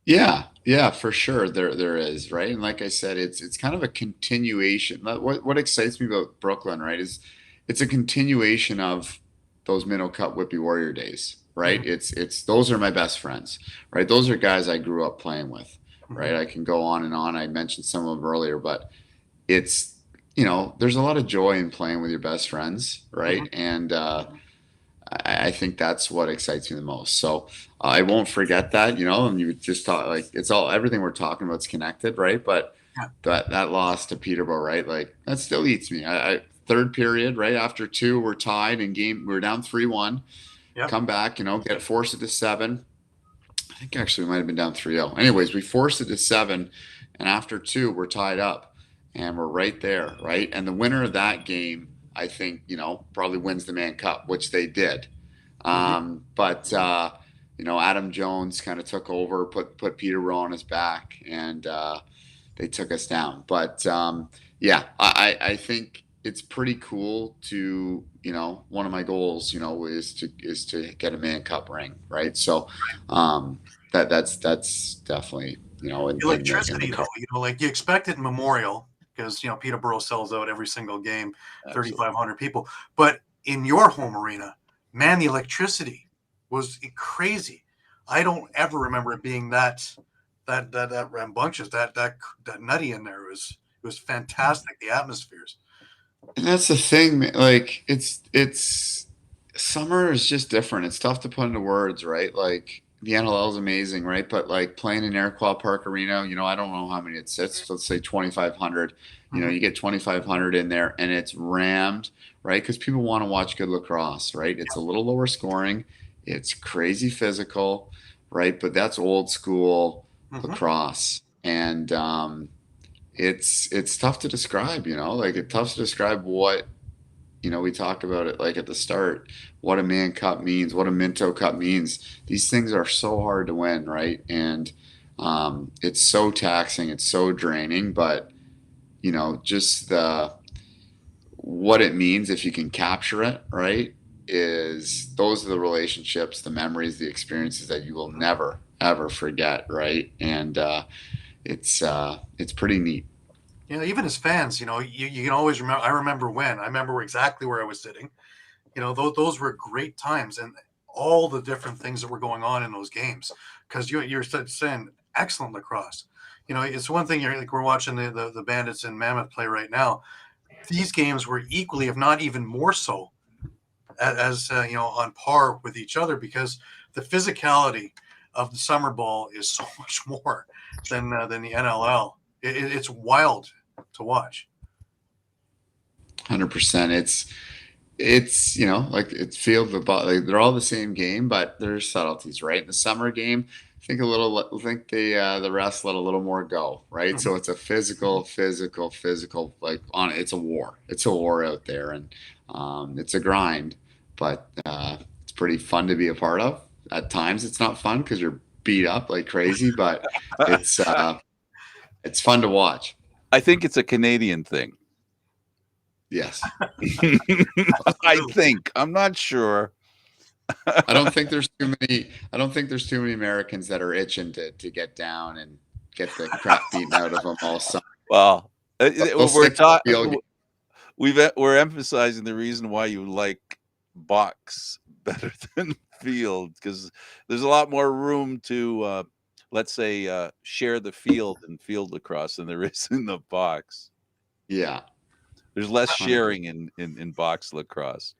Yeah, for sure. There is, right? And like I said, it's kind of a continuation. What excites me about Brooklyn, right, is it's a continuation of those Minnow Cup Whippy Warrior days, right? Mm-hmm. It's those are my best friends, right? Those are guys I grew up playing with, Mm-hmm. right? I can go on and on. I mentioned some of them earlier, but it's there's a lot of joy in playing with your best friends, Mm-hmm. right? And I think that's what excites me the most. So I won't forget that, and you just talk like it's all everything we're talking about is connected, right? But Yeah. that loss to Peterborough, right? Like that still eats me. I third period, right after two, we're tied in game. We're down 3-1. Yep. Come back, get forced it to 7. I think actually we might have been down 3-0. Anyways, we forced it to 7, and after two, we're tied up, and we're right there, right? And the winner of that game, I think, probably wins the Man Cup, which they did. Mm-hmm. But Adam Jones kind of took over, put Peter Rowe on his back, and they took us down. But Yeah, I think it's pretty cool to, one of my goals, is to get a Man Cup ring, right? So, that's definitely, in the Electricity, though, car. like you expect it in Memorial because Peterborough sells out every single game, Absolutely. 3,500 people. But in your home arena, man, the electricity was crazy. I don't ever remember it being that rambunctious, that nutty in there. It was fantastic. The atmospheres. And that's the thing, man. Like it's summer is just different. It's tough to put into words, right? Like the NLL is amazing, right? But like playing in Airquad Park Arena, I don't know how many it sits. Let's say 2,500. Mhm. You get 2,500 in there, and it's rammed, right? Because people want to watch good lacrosse, right? It's a little lower scoring. It's crazy physical, right? But that's old school Mhm. lacrosse, and it's tough to describe, like it's tough to describe what, we talked about it like at the start, what a Man Cup means, what a Minto Cup means. These things are so hard to win, right? And it's so taxing, it's so draining, but just the what it means if you can capture it, right? Is those are the relationships, the memories, the experiences that you will never ever forget, right? And it's pretty neat. Even as fans, you can always remember. I remember exactly where I was sitting. Those were great times, and all the different things that were going on in those games. Because you're saying excellent lacrosse. It's one thing. Like we're watching the Bandits and Mammoth play right now. These games were equally, if not even more so, as on par with each other because the physicality of the summer ball is so much more than the NLL. It's wild to watch. 100%. It's like it's field the ball. Like, they're all the same game, but there's subtleties, right? In the summer game, I think the refs let a little more go, right? Mhm. So it's a physical, like on it's a war. It's a war out there, and it's a grind, but it's pretty fun to be a part of. At times, it's not fun because you're beat up like crazy, but it's uh, it's fun to watch. I think it's a Canadian thing. Yes. I Absolutely. think. I'm not sure. I don't think there's too many. I don't think there's too many Americans that are itching to get down and get the crap beaten out of them all summer. Well, They'll we're stick to taught. the field game. We're emphasizing the reason why you like box better than field because there's a lot more room to, let's say, share the field in field lacrosse than there is in the box. Yeah, There's less 100%. sharing in box lacrosse.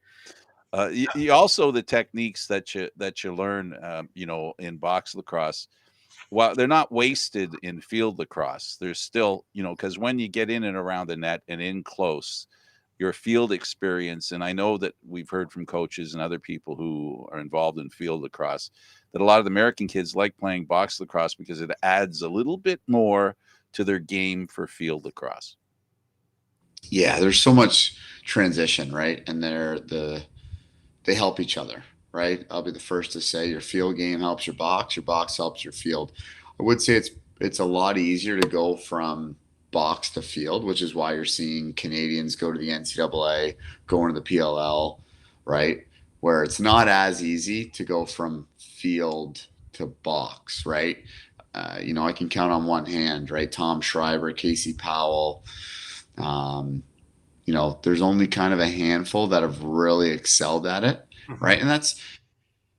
You also the techniques that you learn, in box lacrosse. While they're not wasted in field lacrosse, there's still, because when you get in and around the net and in close, your field experience, and I know that we've heard from coaches and other people who are involved in field lacrosse, that a lot of the American kids like playing box lacrosse because it adds a little bit more to their game for field lacrosse. Yeah, there's so much transition, right? And they help each other, right? I'll be the first to say your field game helps your box helps your field. I would say it's a lot easier to go from box to field, which is why you're seeing Canadians go to the NCAA, go into the PLL, right? Where it's not as easy to go from field to box, right? I can count on one hand, right? Tom Schreiber, Casey Powell. Um, there's only kind of a handful that have really excelled at it, Mhm. right? And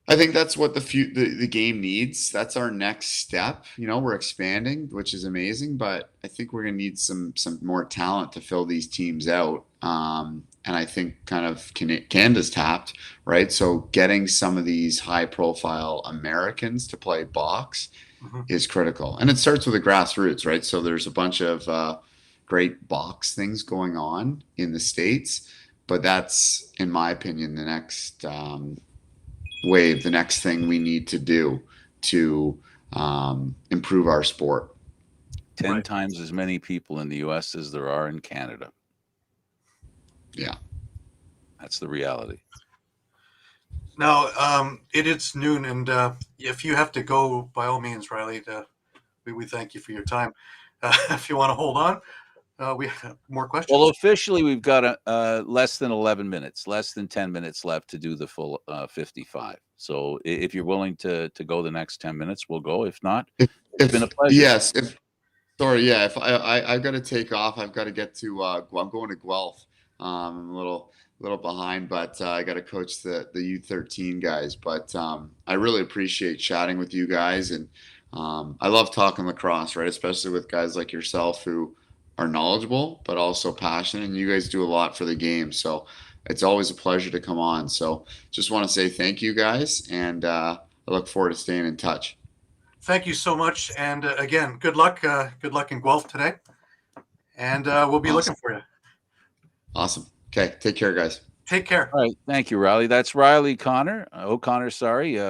I think that's what the game needs. That's our next step. We're expanding, which is amazing, but I think we're going to need some more talent to fill these teams out. And I think kind of Canada's tapped, right? So getting some of these high profile Americans to play box Mhm. is critical. And it starts with the grassroots, right? So there's a bunch of great box things going on in the States, but that's, in my opinion, the next wave, the next thing we need to do to improve our sport. 10 Right. times as many people in the US as there are in Canada. Yeah. That's the reality. Now, it is noon, and if you have to go, by all means, Reilly, we thank you for your time. If you want to hold on, we have more Well, questions. officially, we've got less than 11 minutes, less than 10 minutes left to do the full 55. So if you're willing to go the next 10 minutes, we'll go. If not, it's been a pleasure. Yes, if sorry, yeah, if I got to take off, I've got to get to I'm going to Guelph. I'm a little behind, but I got to coach the U13 guys. But I really appreciate chatting with you guys, and I love talking lacrosse, right? Especially with guys like yourself who are knowledgeable but also passionate, and you guys do a lot for the game. So it's always a pleasure to come on. So just want to say thank you guys, and I look forward to staying in touch. Thank you so much, and again, good luck. Good luck in Guelph today, and we'll be looking for you. Awesome. Okay, take care, guys. Take care. All right. Thank you, Reilly. That's Reilly O'Connor,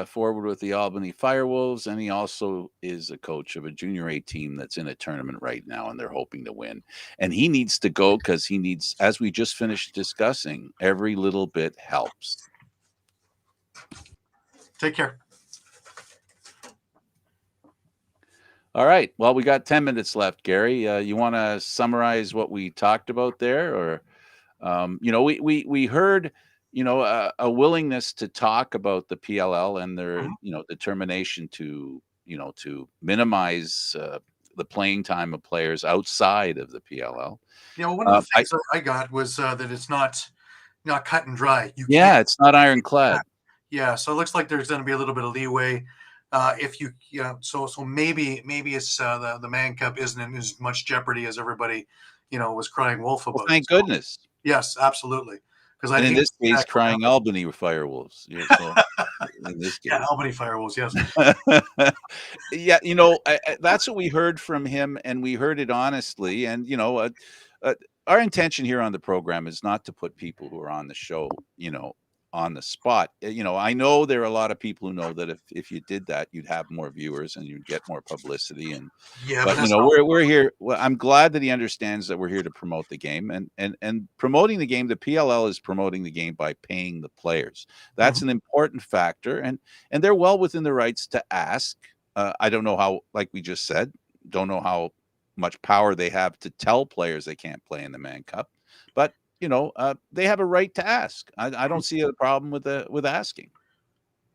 forward with the Albany Firewolves. And he also is a coach of a junior A team that's in a tournament right now, and they're hoping to win. And he needs to go because he needs, as we just finished discussing, every little bit helps. Take care. All right. Well, we got 10 minutes left, Gary. You want to summarize what we talked about there? Or, we heard, a willingness to talk about the PLL and their, determination to minimize the playing time of players outside of the PLL. One of the things that I got was that it's not cut and dry. It's not ironclad. Yeah, so it looks like there's going to be a little bit of leeway. If so maybe it's the Man Cup isn't in as much jeopardy as everybody, was crying wolf about. Well, thank goodness. Yes, absolutely. Because in this case, crying Albany Firewolves. So in this case, Albany Firewolves. Yes. Yeah, that's what we heard from him, and we heard it honestly. And our intention here on the program is not to put people who are on the show, on the spot. I know there are a lot of people who know that if you did that, you'd have more viewers and you'd get more publicity. And but we're here. Well, I'm glad that he understands that we're here to promote the game and promoting the game. The PLL is promoting the game by paying the players. That's an important factor, and they're well within their rights to ask. I don't know how, like we just said, don't know how much power they have to tell players they can't play in the Man Cup, but they have a right to ask. I don't see a problem with asking.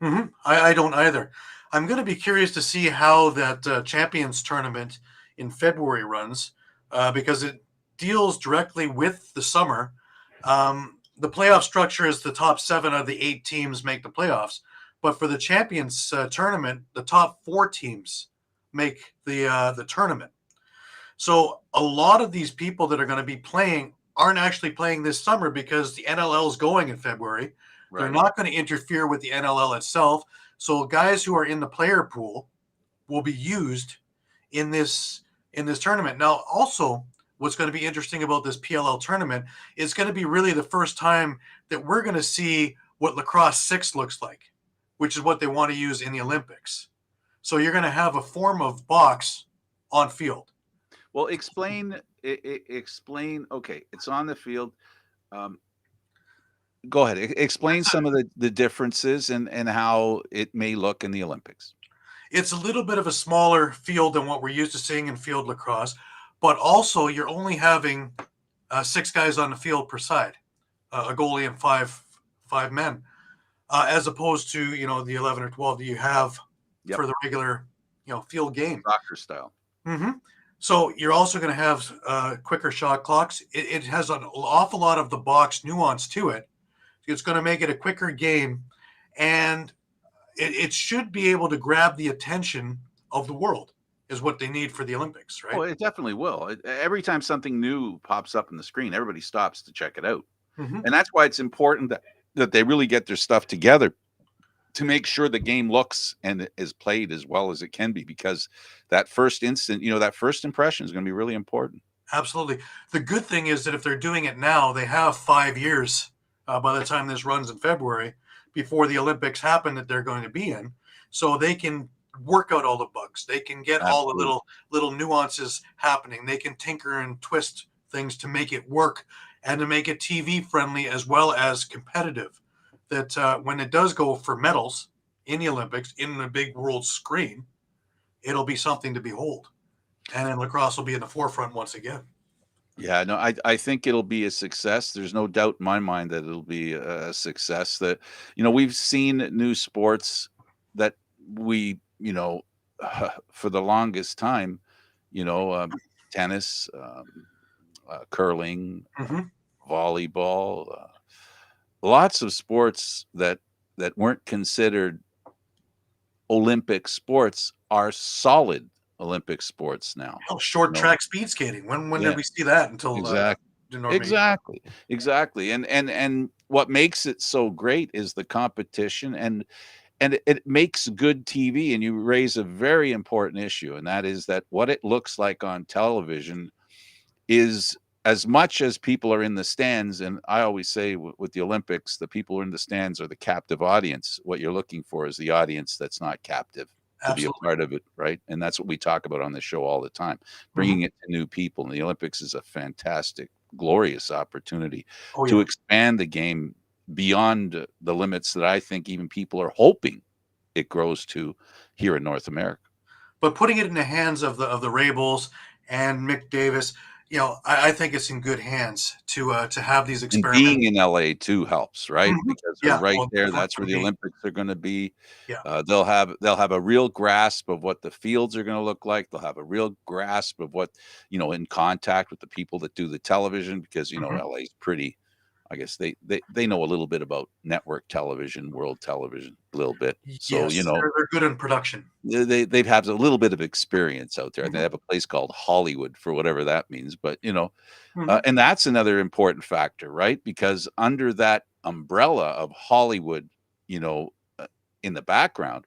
I don't either. I'm going to be curious to see how that Champions tournament in February runs because it deals directly with the summer. The playoff structure is the top 7 of the 8 teams make the playoffs, but for the Champions tournament, the top 4 teams make the tournament. So a lot of these people that are going to be playing aren't actually playing this summer because the NLL is going in February. Right. They're not going to interfere with the NLL itself. So guys who are in the player pool will be used in this tournament. Now, also, what's going to be interesting about this PLL tournament is going to be really the first time that we're going to see what Lacrosse 6 looks like, which is what they want to use in the Olympics. So you're going to have a form of box on field. Well, explain. Okay, it's on the field. Go ahead. Explain some of the differences and how it may look in the Olympics. It's a little bit of a smaller field than what we're used to seeing in field lacrosse, but also you're only having 6 guys on the field per side, a goalie and five men, as opposed to the 11 or 12 that you have for the regular field game, soccer style. So you're also going to have quicker shot clocks. It has an awful lot of the box nuance to it. It's going to make it a quicker game, and it should be able to grab the attention of the world is what they need for the Olympics, right? Oh, it definitely will. Every time something new pops up on the screen, everybody stops to check it out. And that's why it's important that they really get their stuff together to make sure the game looks and is played as well as it can be, because that first instant, that first impression is going to be really important. Absolutely. The good thing is that if they're doing it now, they have 5 years by the time this runs in February before the Olympics happen that they're going to be in. So they can work out all the bugs. They can get all the little nuances happening. They can tinker and twist things to make it work and to make it TV friendly as well as competitive. That when it does go for medals in the Olympics, in the big world screen, it'll be something to behold. And then lacrosse will be in the forefront once again. Yeah, no, I think it'll be a success. There's no doubt in my mind that it'll be a success. That we've seen new sports that we for the longest time, tennis, curling, Hmm. volleyball, lots of sports that weren't considered Olympic sports are solid Olympic sports now. Oh, You short know, track speed skating. When did yeah, we see that until exactly. maybe? Exactly. And what makes it so great is the competition, and it makes good TV. And you raise a very important issue, and that is that what it looks like on television is, as much as people are in the stands, and I always say with the Olympics, the people who are in the stands are the captive audience. What you're looking for is the audience that's not captive to be a Absolutely. part of it, right? And that's what we talk about on the show all the time, Hmm. bringing it to new people. And the Olympics is a fantastic, glorious opportunity Oh to yeah. expand the game beyond the limits that I think even people are hoping it grows to here in North America. But putting it in the hands of the Rabels and Mick Davis, I think it's in good hands to have these And experiments. being in LA too helps, right? Mhm. Because they're Yeah, right well, there. That's for where the me, Olympics are going to be. yeah. They'll have a real grasp of what the fields are going to look like. They'll have a real grasp of what, in contact with the people that do the television, because Hmm. LA's pretty. I guess they know a little bit about network television, world television, a little bit. So Yes, they're good in production. they've had a little bit of experience out there. They Hmm. have a place called Hollywood, for whatever that means, but Hmm. and that's another important factor, right? Because under that umbrella of Hollywood, you know, uh, in the background,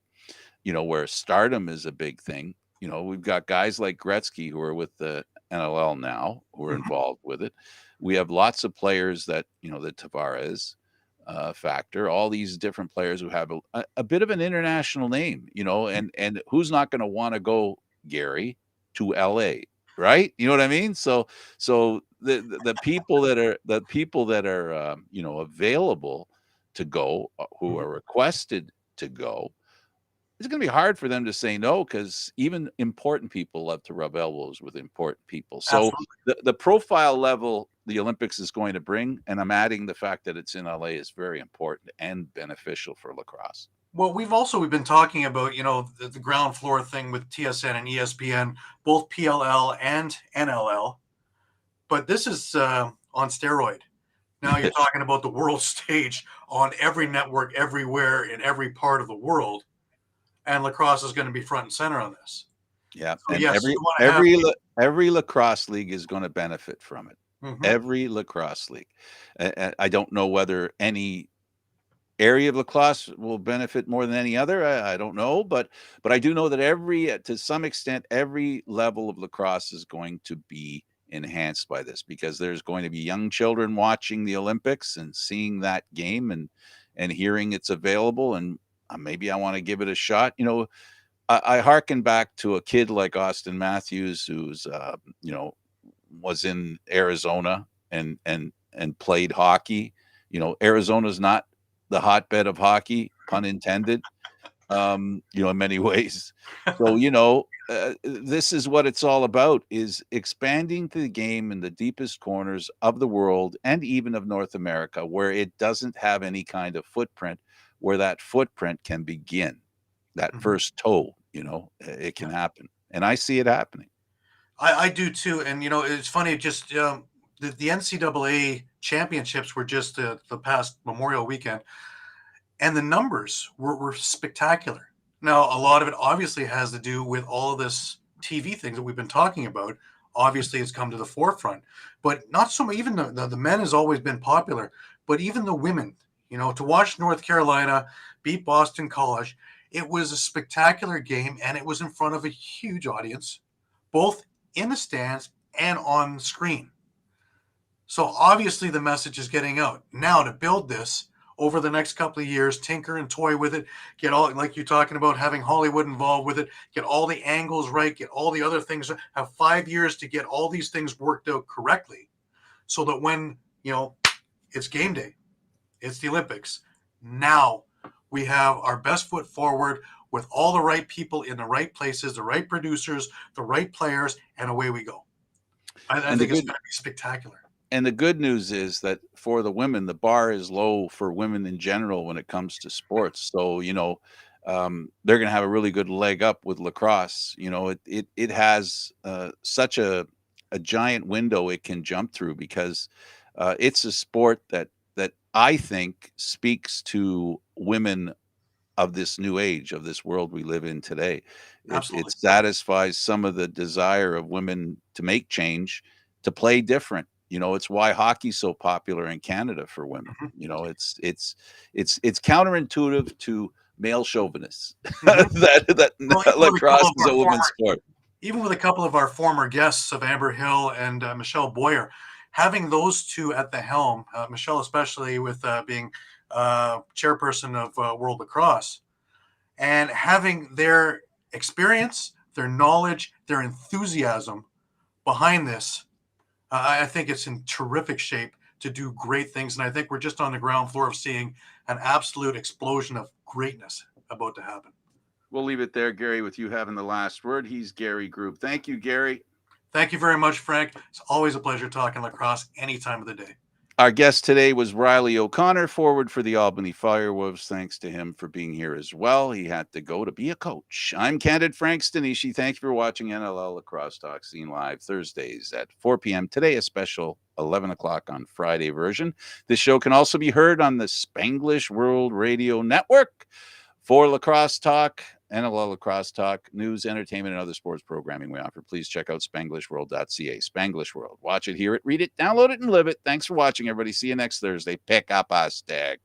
where stardom is a big thing, we've got guys like Gretzky who are with the NLL now, who are Hmm. involved with it. We have lots of players that, the Tavares factor, all these different players who have a bit of an international name, and who's not going to want to go, Gary, to LA, right? You know what I mean? So the people that are available to go, who Hmm. are requested to go, it's going to be hard for them to say no, because even important people love to rub elbows with important people. So Absolutely. the profile level the Olympics is going to bring, and I'm adding the fact that it's in LA, is very important and beneficial for lacrosse. Well, we've been talking about the ground floor thing with TSN and ESPN, both PLL and NLL, but this is on steroid. Now you're talking about the world stage on every network, everywhere, in every part of the world, and lacrosse is going to be front and center on this. Yeah, So and yes, every you want to have. every la- every lacrosse league is going to benefit from it. Mhm. Every lacrosse league. I don't know whether any area of lacrosse will benefit more than any other. I don't know, but I do know that to some extent, every level of lacrosse is going to be enhanced by this, because there's going to be young children watching the Olympics and seeing that game, and hearing it's available, and maybe I want to give it a shot. I hearken back to a kid like Austin Matthews, who's was in Arizona and played hockey. Arizona's not the hotbed of hockey, pun intended. In many ways. So this is what it's all about: is expanding the game in the deepest corners of the world, and even of North America, where it doesn't have any kind of footprint, where that footprint can begin. That Mhm. first toe, it can happen. And I see it happening. I do too, and it's funny. Just the NCAA championships were just the past Memorial weekend, and the numbers were spectacular. Now, a lot of it obviously has to do with all of this TV things that we've been talking about. Obviously, it's come to the forefront, but not so much. Even the men has always been popular, but even the women, to watch North Carolina beat Boston College, it was a spectacular game, and it was in front of a huge audience, both in the stands and on screen. So obviously the message is getting out. Now to build this over the next couple of years, tinker and toy with it, get all, like you're talking about, having Hollywood involved with it, get all the angles right, get all the other things, have 5 years to get all these things worked out correctly, so that when, it's game day, it's the Olympics. Now we have our best foot forward with all the right people in the right places, the right producers, the right players, and away we go. I think it's going to be spectacular. And the good news is that for the women, the bar is low for women in general when it comes to sports. So, they're going to have a really good leg up with lacrosse. It has such a giant window it can jump through, because it's a sport that I think speaks to women of this new age, of this world we live in today. It satisfies some of the desire of women to make change, to play different. It's why hockey's so popular in Canada for women. It's counterintuitive to male chauvinists that lacrosse is a women's sport. Even with a couple of our former guests of Amber Hill and Michelle Boyer, having those two at the helm, Michelle especially with being chairperson of World Lacrosse, and having their experience, their knowledge, their enthusiasm behind this, I think it's in terrific shape to do great things. And I think we're just on the ground floor of seeing an absolute explosion of greatness about to happen. We'll leave it there, Gary, with you having the last word. He's Gary Groob. Thank you, Gary. Thank you very much, Frank. It's always a pleasure talking lacrosse any time of the day. Our guest today was Reilly O'Connor, forward for the Albany Firewolves. Thanks to him for being here as well. He had to go to be a coach. I'm Candid Frank Stanisci. Thank you for watching NLL Lacrosse Talk, seen live Thursdays at 4 p.m. Today, a special 11 o'clock on Friday version. This show can also be heard on the Spanglish World Radio Network. For Lacrosse Talk, NLL Lacrosse Talk, news, entertainment, and other sports programming we offer, please check out SpanglishWorld.ca. Spanglish World. Watch it, hear it, read it, download it, and live it. Thanks for watching, everybody. See you next Thursday. Pick up a stick.